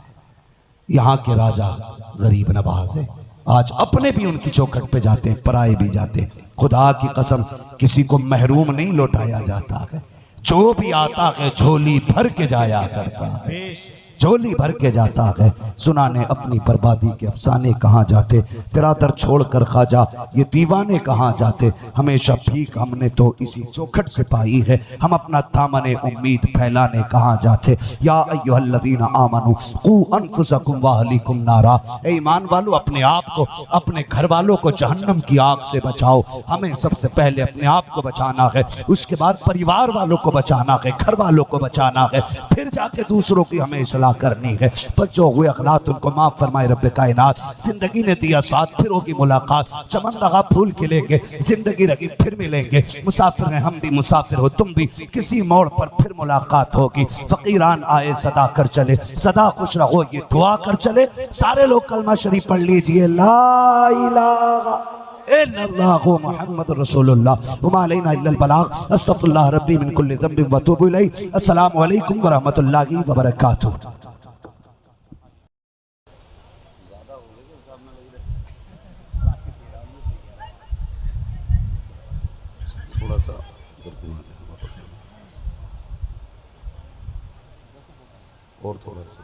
Speaker 3: यहाँ के राजा गरीब नवाज है। आज अपने भी उनकी चौखट पे जाते हैं, पराए भी जाते हैं। खुदा की कसम किसी को महरूम नहीं लौटाया जाता है। जो भी आता है झोली भर के जाया करता है, झोली भर के जाता है। सुनाने अपनी बर्बादी के अफसाने कहाँ जाते, तेरा दर छोड़कर ख्वाजा ये दीवाने कहाँ जाते। हमेशा भीख हमने तो इसी चौखट से पाई है, हम अपना दामने उम्मीद फैलाने कहाँ जाते। या अय्युहल्लज़ीना आमनू क़ू अनफुसकुम व अहलीकुम नारा, ए ईमान वालों अपने आप को अपने घर वालों को जहन्नम की आग से बचाओ। हमें सबसे पहले अपने आप को बचाना है, उसके बाद परिवार वालों को बचाना है, घर वालों को बचाना है, फिर जाके दूसरों की हमें इस्लाह करनी है। पर जो हुए अखलात उनको माफ फरमाए रब्बे कायनात। जिंदगी ने दिया साथ, फिर होगी मुलाकात। चमन लगा फूल खिलेंगे, जिंदगी रही फिर मिलेंगे। मुसाफिर हैं हम भी, मुसाफिर हो तुम भी, किसी मोड़ पर फिर मुलाकात होगी। फकीरान आए सदा कर चले, सदा खुश रहो ये दुआ कर चले। सारे लोग कलमा शरीफ पढ़ लीजिए, ला इलाहा इल्लल्लाहु मुहम्मदुर रसूलुल्लाह व मा अलैना इल्लल बलाग। अस्तगफिरुल्लाह रब्बी मिन कुल्लि ज़ंबिन व अतूबु इलैहि। अस्सलामु अलैकुम व रहमतुल्लाहि व बरकातुहू।
Speaker 1: थोड़ा सा और थोड़ा सा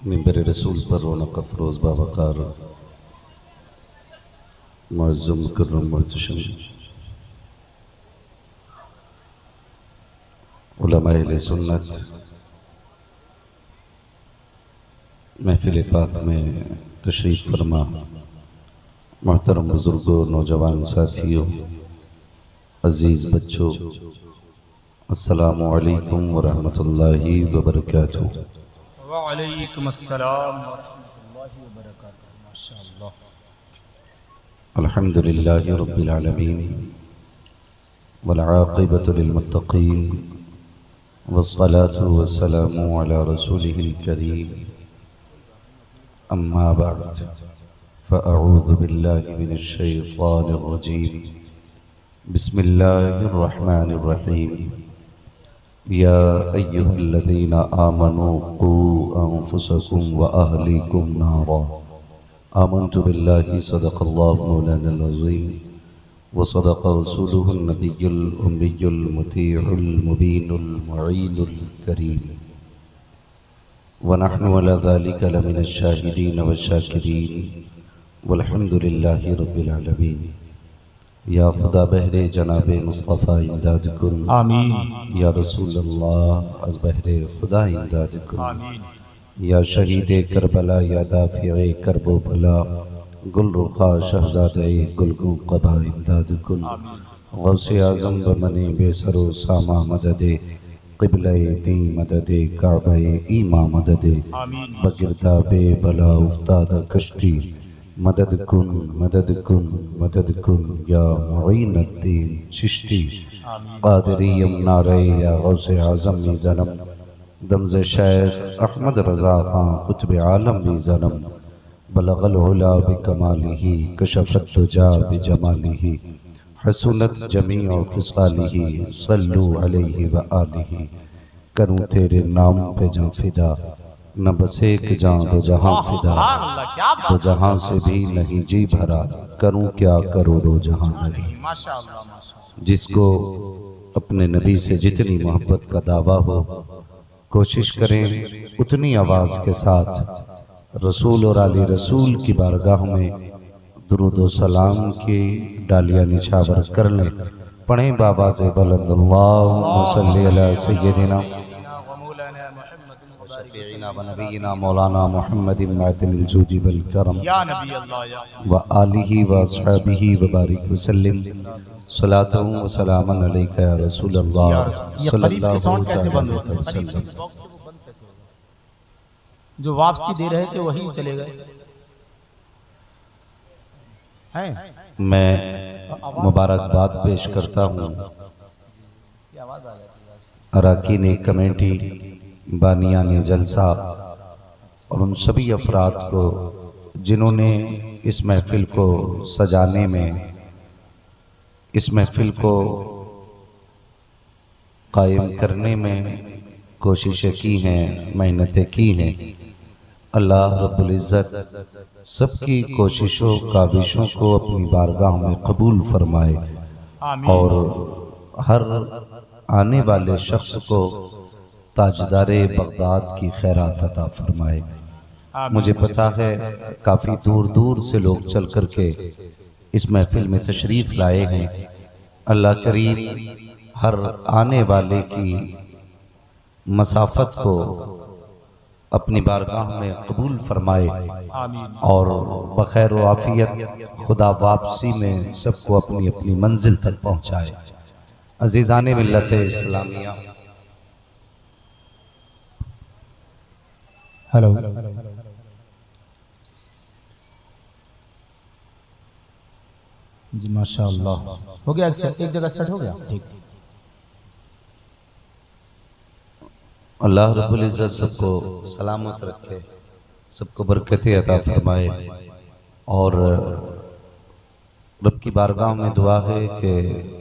Speaker 1: मिंबर रसूल पर रौनक अफरोज बावकार मुअज़्ज़म मुकर्रम मुहतशम उलमा अहले सुन्नत महफिल पाक में तशरीफ़ फरमा, मोहतरम बुजुर्गों, नौजवान साथियों, अजीज़ बच्चों, अस्सलामु अलैकुम व रहमतुल्लाहि व बरकातुहू।
Speaker 2: वालेकुम अस्सलाम व रहमतुल्लाहि व बरकातुहू। माशाअल्लाह।
Speaker 1: अल्हम्दुलिल्लाहि रब्बिल आलमीन वल आक़िबतु लिल मुत्तक़ीन वस्सलातु वस्सलामु अला रसूलिहिल करीम। अम्मा बअद फ़अऊज़ु बिल्लाहि मिनश शैतानिर रजीम। बिस्मिल्लाहिर रहमानिर रहीम। या अय्युहल्लज़ीना आमनू क़ू अनफुसकुम व अहलीकुम नारा। आमन्तु बिल्लाहि सदक़ल्लाहु मौलानल अज़ीम व सदक़ रसूलुहुन नबियुल उम्मियुल मुतीउल मुबीनुल मुईनुल करीम। व नहनु अला ज़ालिका लमिनश शाहिदीन व शाकिरीन वल्हम्दुलिल्लाहि रब्बिल आलमीन। या खुदा बहरे जनाबे मुस्तफ़ा इमदाद कुन,
Speaker 2: आमीन।
Speaker 1: या रसूलल्लाह अज़ बहरे खुदा इमदाद कुन।
Speaker 2: आमीन।
Speaker 1: या शहीदे करबला, या दाफ़िए करबो भला, गुल रुखा शहज़ादे गुलगू क़बा इमदाद कुन। गौसे आज़म बमने बेसरो सामा मददे, क़िबले दी मददे काबे ईमा मददे। बगिरदा बे बला उफ्तादा कश्ती, मदद कुन मदद कुन मदद कुन या मुईनुद्दीन चिश्ती। क़ादिरियम नारे या गौसे आज़म भी ज़नम, दमज़े शेख अहमद रज़ा ख़ान कुतुब आलम भी ज़नम। बलगल उला बिकमालिही कशफ़त दुजा बिजमालिही, हसनत जमीअ ख़िसालिही सल्लु अलैहि व आलिही। करूँ तेरे नाम पे जां फिदा, न बस एक जान दो जहां फिदा। दो जहां से भी नहीं जी भरा, करूं क्या करोड़ों जहां नहीं। जिसको अपने नबी से जितनी मोहब्बत का दावा हो, कोशिश करें उतनी आवाज़ के साथ रसूल और आली रसूल की बारगाह में दुरूद व सलाम की डालियाँ निछावर कर लें। पढ़ें बाबाज़े बुलंद अल्लाहुम्मा सल्ली अला सय्यदिना व नबीना मौलाना मुहम्मदिन मातिनिल जूदी वल करम व आलिही व अस्हाबिही व बारिक वसल्लम। सलातु व सलामन अलैका या रसूल अल्लाह सल्लल्लाहु अलैहि वसल्लम।
Speaker 2: जो वापसी दे रहे थे वही चले गए हैं।
Speaker 1: मैं मुबारकबाद पेश करता हूँ अरकान कमेटी, बानियान जलसा और उन सभी अफराद को जिन्होंने इस महफिल को सजाने में, इस महफिल को कायम करने में कोशिशें की हैं, मेहनतें की हैं। अल्लाह रब्बुल इज़्ज़त सबकी कोशिशों काविशों को अपनी बारगाह में कबूल फरमाए और हर आने वाले शख्स को ताजदारे बगदाद की खैरात अता फरमाए। मुझे पता है काफ़ी दूर दूर से लोग चल कर के इस महफिल में तशरीफ़ लाए हैं। अल्लाह करीम हर आने वाले की मसाफत को अपनी बारगाह में कबूल फरमाए और बखैर व आफियत खुदा वापसी में सबको अपनी अपनी मंजिल तक पहुँचाए। अज़ीज़ाने मिल्लत इस्लामिया,
Speaker 2: हेलो, जी माशाअल्लाह, हो गया एक जगह सेट हो गया, ठीक।
Speaker 1: अल्लाह रब्बुल इज़्ज़त सबको सलामत रखे, सबको बरकतें अता फरमाए और रब की बारगाह में दुआ है कि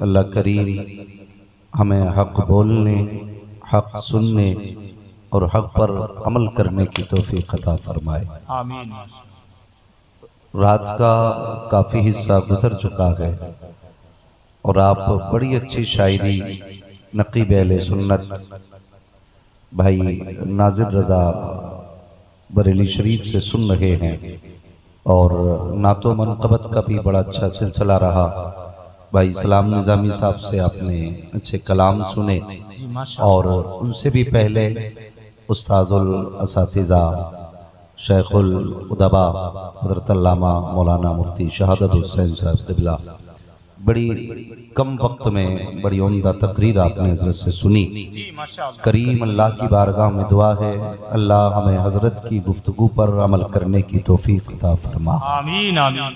Speaker 1: अल्लाह करीम हमें हक़ बोलने, हक़ सुनने और हक़ पर अमल करने की तौफीक अता फरमाए।
Speaker 2: आमीन।
Speaker 1: रात का काफ़ी हिस्सा गुजर चुका है और आप बड़ी अच्छी शायरी नकीब अहले सुन्नत भाई नाजिर रज़ा बरेली शरीफ से सुन रहे हैं और नातो मनक़बत का भी बड़ा अच्छा सिलसिला रहा। भाई सलाम निज़ामी साहब से आपने अच्छे कलाम सुने और उनसे भी पहले उस्ताजुल असातिज़ा शेखुल उदबा हज़रत अल्लामा मौलाना मुफ्ती शहादत हुसैन साहब क़िबला बड़ी कम वक्त में बड़ी उम्दा तकरीर आपने हज़रत से सुनी। करीम अल्लाह की बारगाह में दुआ है अल्लाह हमें हज़रत की गुफ्तगू पर अमल करने की तौफीक अता फरमा।
Speaker 2: आमीन आमीन।